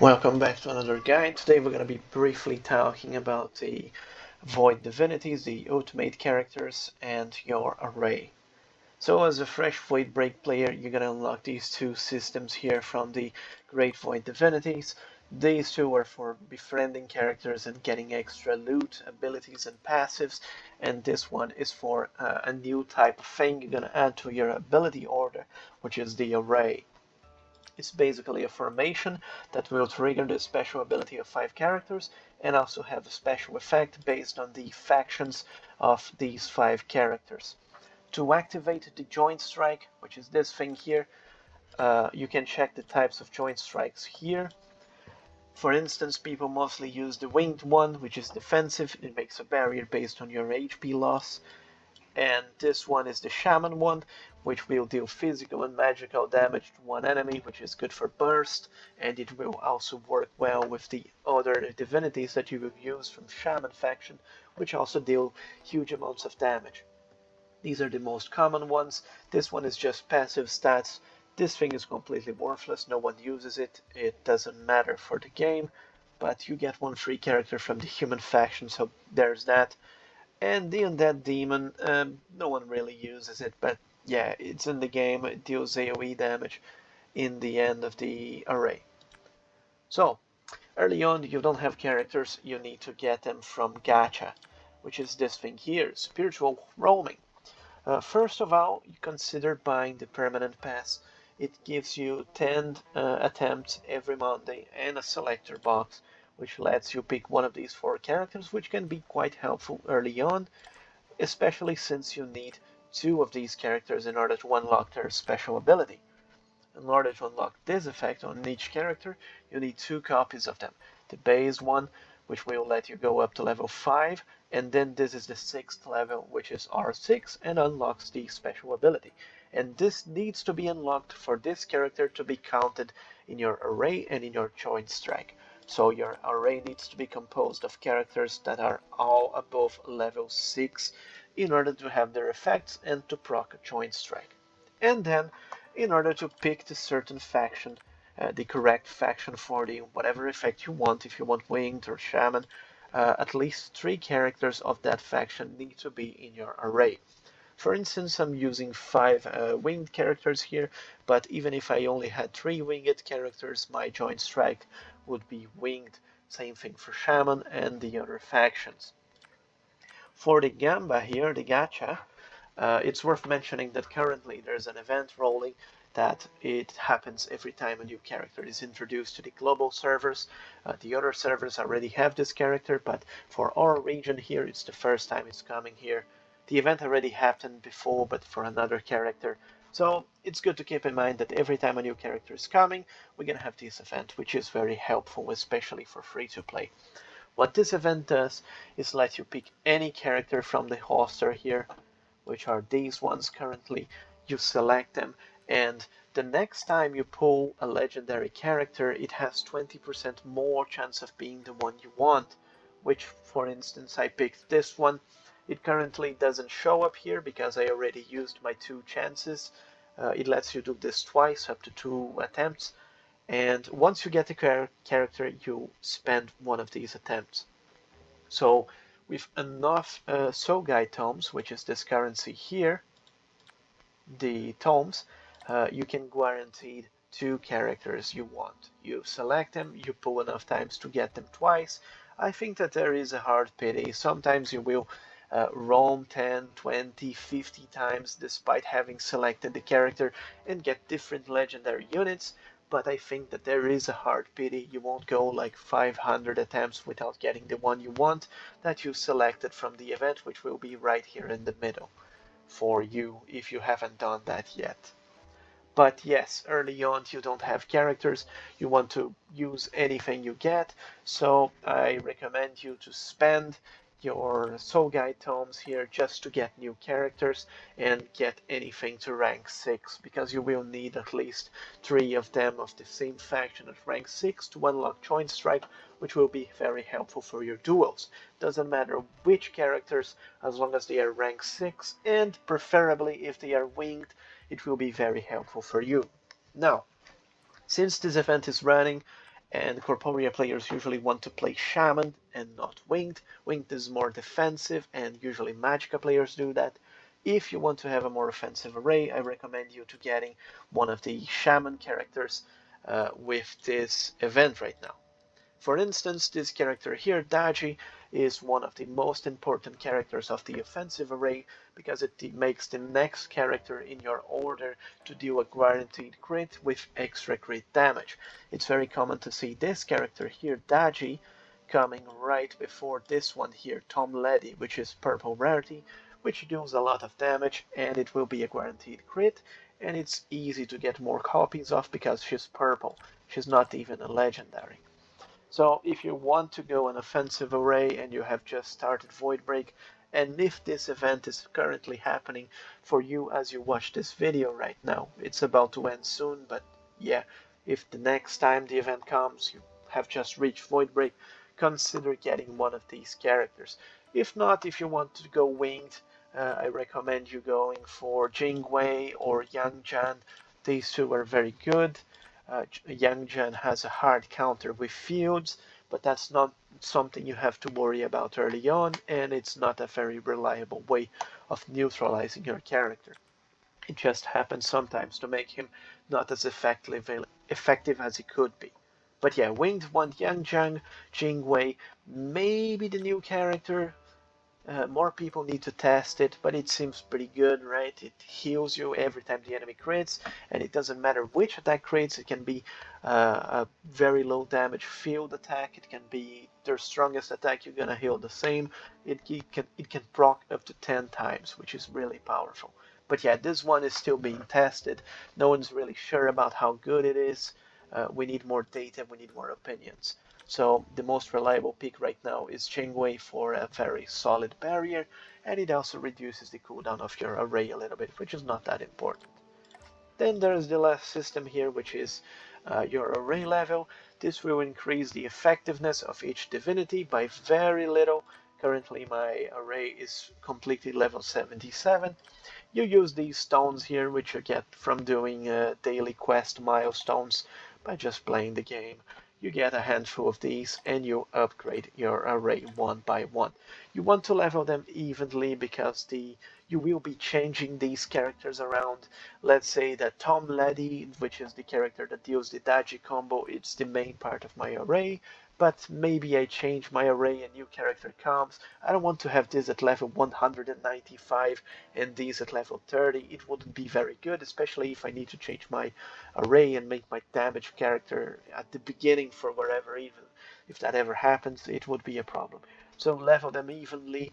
Welcome back to another guide. Today we're going to be briefly talking about the Void Divinities, the ultimate characters, and your array. So as a fresh Void Break player, you're going to unlock these two systems here from the Great Void Divinities. These two are for befriending characters and getting extra loot, abilities, and passives, and this one is for a new type of thing you're going to add to your ability order, which is the array. It's basically a formation that will trigger the special ability of 5 characters and also have a special effect based on the factions of these 5 characters. To activate the Joint Strike, which is this thing here, you can check the types of Joint Strikes here. For instance, people mostly use the Winged one, which is defensive. It makes a barrier based on your HP loss. And this one is the Shaman one, which will deal physical and magical damage to one enemy, which is good for burst, and it will also work well with the other divinities that you will use from Shaman faction, which also deal huge amounts of damage. These are the most common ones. This one is just passive stats. This thing is completely worthless, no one uses it, it doesn't matter for the game, but you get one free character from the human faction, so there's that. And the Undead Demon, no one really uses it, but yeah, it's in the game, it deals AoE damage in the end of the array. So, early on you don't have characters, you need to get them from Gacha, which is this thing here, Spiritual Roaming. First of all, you consider buying the Permanent Pass. It gives you 10 attempts every Monday and a selector box, which lets you pick one of these 4 characters, which can be quite helpful early on, especially since you need 2 of these characters in order to unlock their special ability. In order to unlock this effect on each character, you need 2 copies of them. The base one, which will let you go up to level 5, and then this is the 6th level, which is R6, and unlocks the special ability. And this needs to be unlocked for this character to be counted in your array and in your Joint Strike. So your array needs to be composed of characters that are all above level 6 in order to have their effects and to proc a Joint Strike. And then, in order to pick the certain faction, the correct faction for the whatever effect you want, if you want Winged or Shaman, at least 3 characters of that faction need to be in your array. For instance, I'm using 5 winged characters here, but even if I only had 3 winged characters, my Joint Strike would be winged. Same thing for Shaman and the other factions. For the Gamba here, the Gacha, it's worth mentioning that currently there's an event rolling that it happens every time a new character is introduced to the global servers. The other servers already have this character, but for our region here, it's the first time it's coming here. The event already happened before, but for another character. So it's good to keep in mind that every time a new character is coming, we're going to have this event, which is very helpful, especially for free-to-play. What this event does is let you pick any character from the roster here, which are these ones currently. You select them, and the next time you pull a legendary character, it has 20% more chance of being the one you want, which, for instance, I picked this one. It currently doesn't show up here because I already used my 2 chances. It lets you do this twice, up to 2 attempts, and once you get the character, you spend one of these attempts. So with enough Sogai tomes, which is this currency here, the tomes, you can guarantee 2 characters you want. You select them, you pull enough times to get them twice. I think that there is a hard pity. Sometimes you will roam 10, 20, 50 times despite having selected the character and get different legendary units, but I think that there is a hard pity. You won't go like 500 attempts without getting the one you want that you selected from the event, which will be right here in the middle for you if you haven't done that yet. But yes, early on you don't have characters, you want to use anything you get, so I recommend you to spend your Sogai tomes here just to get new characters and get anything to rank 6, because you will need at least 3 of them of the same faction at rank 6 to unlock Joint Strike, which will be very helpful for your duels. Doesn't matter which characters, as long as they are rank 6, and preferably if they are winged, it will be very helpful for you. Now, since this event is running and Corporeal players usually want to play Shaman and not Winged. Winged is more defensive, and usually Magicka players do that. If you want to have a more offensive array, I recommend you to getting one of the Shaman characters with this event right now. For instance, this character here, Daji, is one of the most important characters of the offensive array because it makes the next character in your order to deal a guaranteed crit with extra crit damage. It's very common to see this character here, Daji, coming right before this one here, Tom Leddy, which is purple rarity, which deals a lot of damage, and it will be a guaranteed crit, and it's easy to get more copies of because she's purple. She's not even a legendary. So if you want to go an offensive array and you have just started Void Break, and if this event is currently happening for you as you watch this video right now, it's about to end soon, but yeah, if the next time the event comes, you have just reached Void Break, consider getting one of these characters. If not, if you want to go Winged, I recommend you going for Jingwei or Yang Jan. These two are very good. Yang Jan has a hard counter with fields, but that's not something you have to worry about early on, and it's not a very reliable way of neutralizing your character. It just happens sometimes to make him not as effective as he could be. But yeah, Winged one, Yang Jan, Jingwei, maybe the new character. More people need to test it, but it seems pretty good, right? It heals you every time the enemy crits, and it doesn't matter which attack crits. It can be a very low damage field attack. It can be their strongest attack. You're gonna heal the same. It can proc up to 10 times, which is really powerful. But yeah, this one is still being tested. No one's really sure about how good it is. We need more data. We need more opinions. So the most reliable pick right now is Jingwei for a very solid barrier, and it also reduces the cooldown of your array a little bit, which is not that important. Then there's the last system here, which is your array level. This will increase the effectiveness of each divinity by very little. Currently my array is completely level 77. You use these stones here, which you get from doing daily quest milestones by just playing the game. You get a handful of these and you upgrade your array one by one. You want to level them evenly because you will be changing these characters around. Let's say that Tom Leddy, which is the character that deals the Daji combo, it's the main part of my array, but maybe I change my array, a new character comes. I don't want to have this at level 195 and these at level 30. It wouldn't be very good, especially if I need to change my array and make my damage character at the beginning for wherever. Even if that ever happens, it would be a problem. So level them evenly.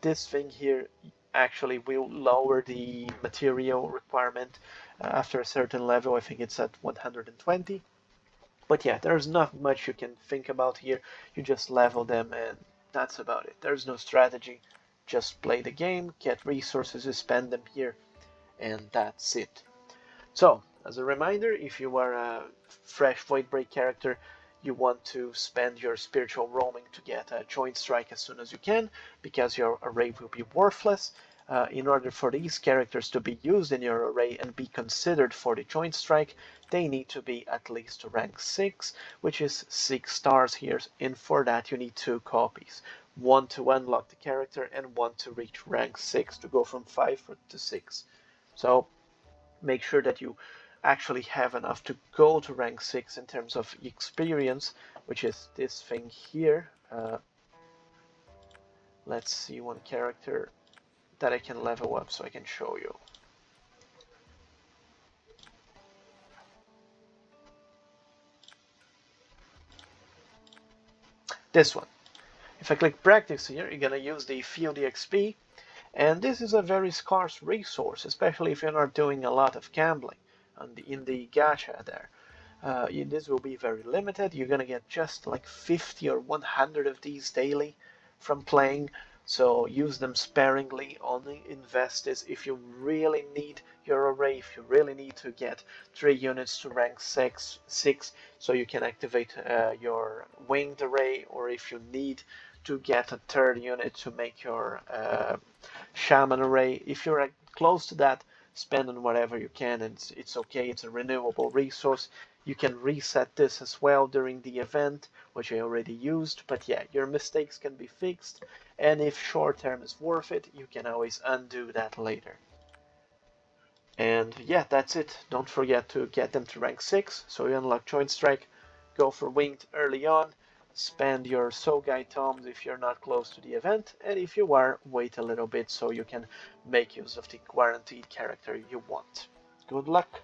This thing here actually will lower the material requirement after a certain level. I think it's at 120. But yeah, there's not much you can think about here. You just level them and that's about it. There's no strategy. Just play the game, get resources, spend them here, and that's it. So, as a reminder, if you are a fresh Void Break character, you want to spend your spiritual roaming to get a joint strike as soon as you can, because your array will be worthless. In order for these characters to be used in your array and be considered for the joint strike, they need to be at least rank 6, which is 6 stars here, and for that you need 2 copies. 1 to unlock the character and 1 to reach rank 6, to go from 5 to 6. So make sure that you actually have enough to go to rank 6 in terms of experience, which is this thing here. Let's see one character that I can level up so I can show you. This one. If I click practice here, you're gonna use the Field EXP, and this is a very scarce resource, especially if you're not doing a lot of gambling in the gacha there. This will be very limited. You're gonna get just like 50 or 100 of these daily from playing, so use them sparingly. Only invest this if you really need your array, if you really need to get 3 units to rank 6 so you can activate your winged array, or if you need to get a 3rd unit to make your shaman array. If you're close to that, spend on whatever you can, and it's okay. It's a renewable resource. You can reset this as well during the event, which I already used, but yeah, your mistakes can be fixed, and if short term is worth it, you can always undo that later. And yeah, that's it. Don't forget to get them to rank 6, so you unlock Joint Strike, go for Winged early on, spend your Sogai Tomes if you're not close to the event, and if you are, wait a little bit so you can make use of the guaranteed character you want. Good luck!